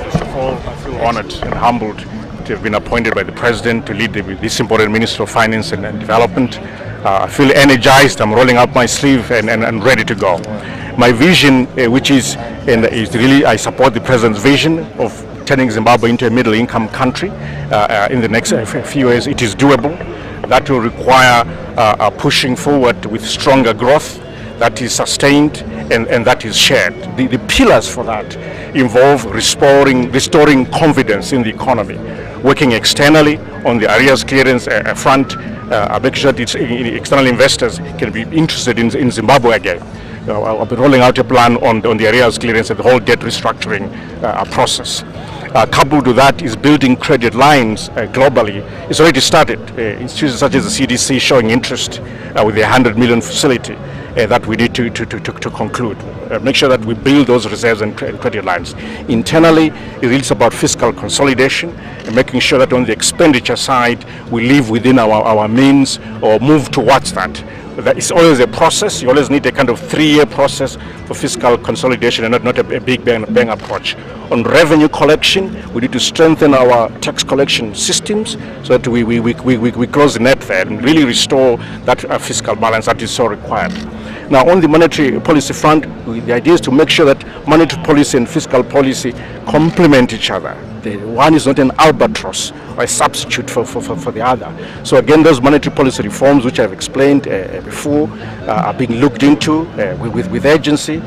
First of all, I feel honored and humbled to have been appointed by the President to lead this important Ministry of Finance and Development. I feel energized. I'm rolling up my sleeve and ready to go. My vision, which is really, I support the President's vision of turning Zimbabwe into a middle-income country in the next few years. It is doable. That will require pushing forward with stronger growth that is sustained and that is shared. The pillars for that involve restoring confidence in the economy, working externally on the arrears clearance front, making sure that external investors can be interested in Zimbabwe again. I'll be rolling out a plan on the arrears clearance and the whole debt restructuring process. Coupled with that is building credit lines globally. It's already started. Institutions such as the CDC showing interest with the 100 million facility that we need to conclude. Make sure that we build those reserves and credit lines. Internally, it is about fiscal consolidation and making sure that on the expenditure side, we live within our means or move towards that. It's always a process. You always need a kind of 3-year process for fiscal consolidation and not a big bang approach. On revenue collection, we need to strengthen our tax collection systems so that we close the net there and really restore that fiscal balance that is so required. Now, on the monetary policy front, the idea is to make sure that monetary policy and fiscal policy complement each other. The one is not an albatross or a substitute for the other. So again, those monetary policy reforms, which I've explained before, are being looked into with urgency.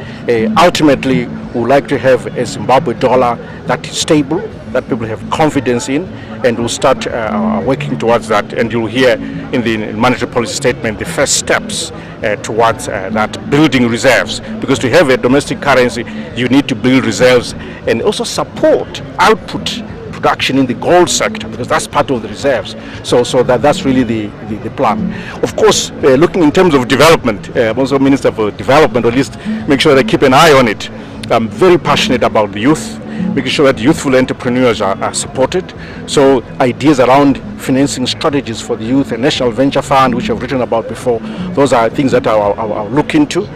Ultimately, we would like to have a Zimbabwe dollar that is stable, that people have confidence in, and we'll start working towards that. And you'll hear in the monetary policy statement the first steps towards that, building reserves. Because to have a domestic currency, you need to build reserves and also support output production in the gold sector, because that's part of the reserves. So that's really the plan. Of course, looking in terms of development, I'm also Minister for Development, or at least make sure that I keep an eye on it. I'm very passionate about the youth, making sure that youthful entrepreneurs are supported. So ideas around financing strategies for the youth, a national venture fund, which I've written about before, those are things that I'll look into,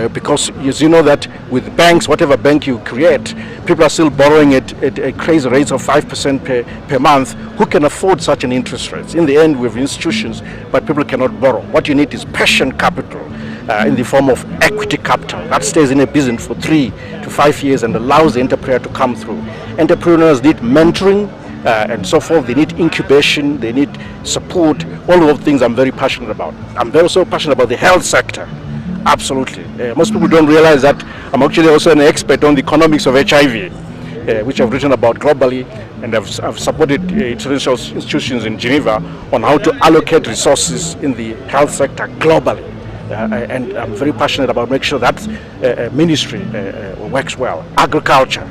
because as you know that with banks, whatever bank you create, people are still borrowing at crazy rates of 5% per month. Who can afford such an interest rate? In the end, we have institutions, but people cannot borrow. What you need is patient capital, in the form of equity capital that stays in a business for 3 to 5 years and allows the entrepreneur to come through. Entrepreneurs need mentoring and so forth. They need incubation, they need support, all of those things I'm very passionate about. I'm very so passionate about the health sector. Absolutely. Most people don't realize that I'm actually also an expert on the economics of HIV, which I've written about globally, and I've supported international institutions in Geneva on how to allocate resources in the health sector globally. And I'm very passionate about making sure that ministry works well. Agriculture.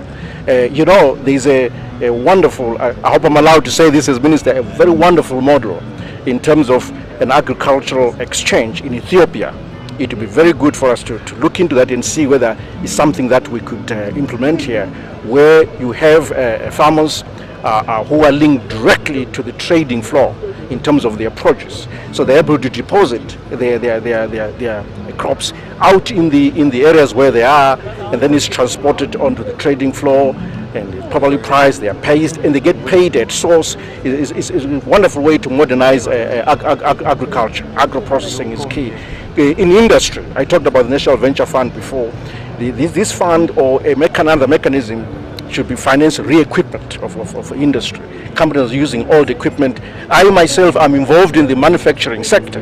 You know, there's a wonderful, I hope I'm allowed to say this as minister, a very wonderful model in terms of an agricultural exchange in Ethiopia. It would be very good for us to look into that and see whether it's something that we could implement here, where you have farmers who are linked directly to the trading floor in terms of their produce. So they're able to deposit their crops out in the areas where they are, and then it's transported onto the trading floor and it's properly priced, they are paid, and they get paid at source. It's a wonderful way to modernize agriculture. Agro-processing is key. In industry, I talked about the National Venture Fund before. This fund or another mechanism should be financing re-equipment of industry. Companies using old equipment. I myself am involved in the manufacturing sector,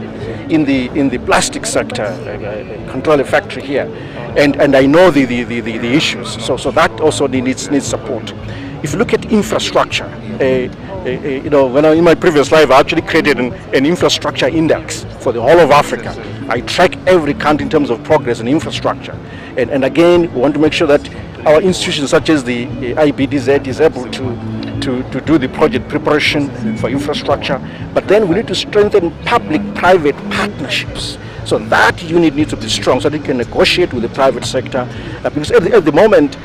in the plastic sector. I control a factory here, and I know the issues. So that also needs support. If you look at infrastructure, you know, when in my previous life, I actually created an infrastructure index for the whole of Africa. I track every country in terms of progress in infrastructure, and again, we want to make sure that our institutions such as the IBDZ is able to do the project preparation for infrastructure, but then we need to strengthen public-private partnerships. So that unit needs to be strong so that it can negotiate with the private sector, because at the moment,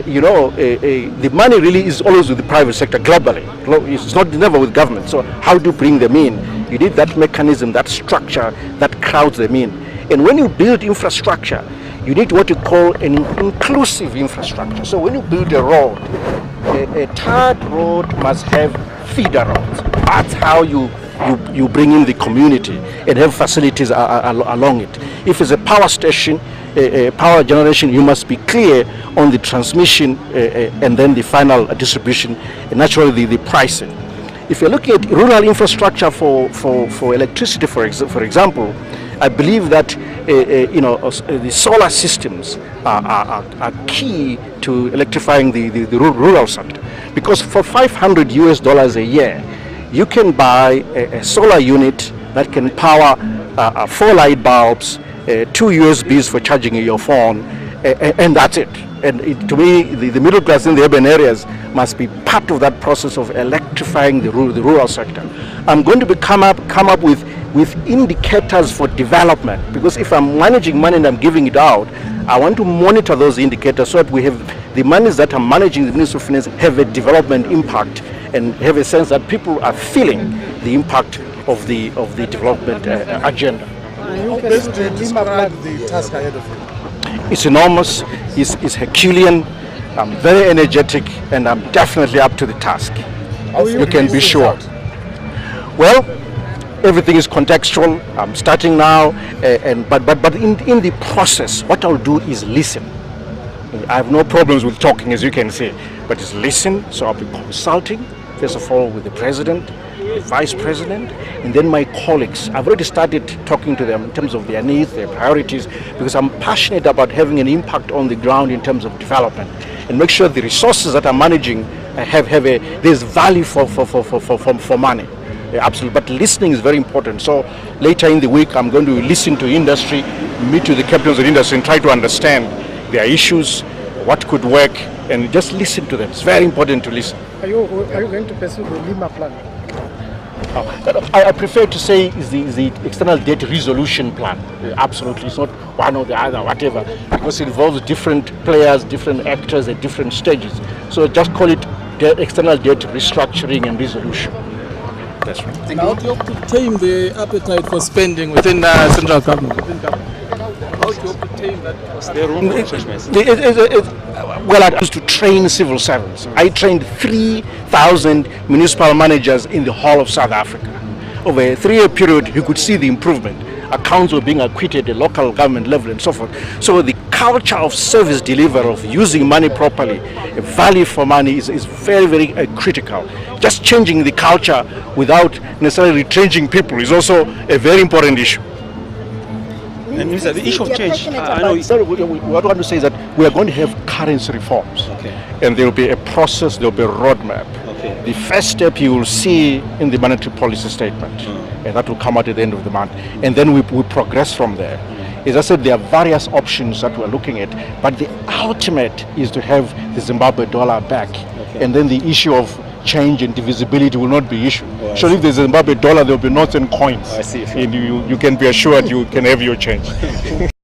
you know, the money really is always with the private sector globally. It's never with government. So how do you bring them in? You need that mechanism, that structure that crowds them in. And when you build infrastructure, you need what you call an inclusive infrastructure. So when you build a road, a tarred road must have feeder roads. That's how you bring in the community and have facilities along it. If it's a power station, power generation, you must be clear on the transmission and then the final distribution, and naturally the pricing. If you're looking at rural infrastructure for electricity, for example, I believe that the solar systems are key to electrifying the rural sector, because for $500 a year, you can buy a solar unit that can power 4 light bulbs, 2 USBs for charging your phone, and that's it. And to me, the middle class in the urban areas must be part of that process of electrifying the rural sector. I'm going to come up with indicators for development, because if I'm managing money and I'm giving it out, I want to monitor those indicators so that we have the monies that I'm managing, the Ministry of Finance, have a development impact and have a sense that people are feeling the impact of the development agenda. How best to describe the task ahead of you? It's enormous, it's Herculean, I'm very energetic, and I'm definitely up to the task. You can be sure. Well, everything is contextual. I'm starting now, but in the process, what I'll do is listen. I have no problems with talking, as you can see, but it's listen. So I'll be consulting, first of all, with the president, the vice president, and then my colleagues. I've already started talking to them in terms of their needs, their priorities, because I'm passionate about having an impact on the ground in terms of development, and make sure the resources that I'm managing there's value for money. Yeah, absolutely, but listening is very important. So later in the week, I'm going to listen to industry, meet with the captains of industry, and try to understand their issues, what could work, and just listen to them. It's very important to listen. Are you going to pursue the Lima plan? I prefer to say is the external debt resolution plan. Absolutely, it's not one or the other, whatever, because it involves different players, different actors at different stages. So just call it external debt restructuring and resolution. That's right. Now, do you hope to tame the appetite for spending within central government? How do you hope to tame that? Well, I used to train civil servants. I trained 3,000 municipal managers in the whole of South Africa. Over a 3-year period, you could see the improvement. Accounts were being acquitted at local government level and so forth. So the culture of service delivery, of using money properly, value for money is very, very critical. Just changing the culture without necessarily retrenching people is also a very important issue. And Minister, the issue of change, I know. What I want to say is that we are going to have currency reforms, okay, and there will be a process, there will be a roadmap. Okay. The first step you will see in the monetary policy statement, and that will come out at the end of the month, and then we progress from there. As I said, there are various options that we're looking at, but the ultimate is to have the Zimbabwe dollar back, and then the issue of change and divisibility will not be issued. So if there's a Zimbabwe dollar, there will be notes and coins. I see. And you can be assured you can have your change.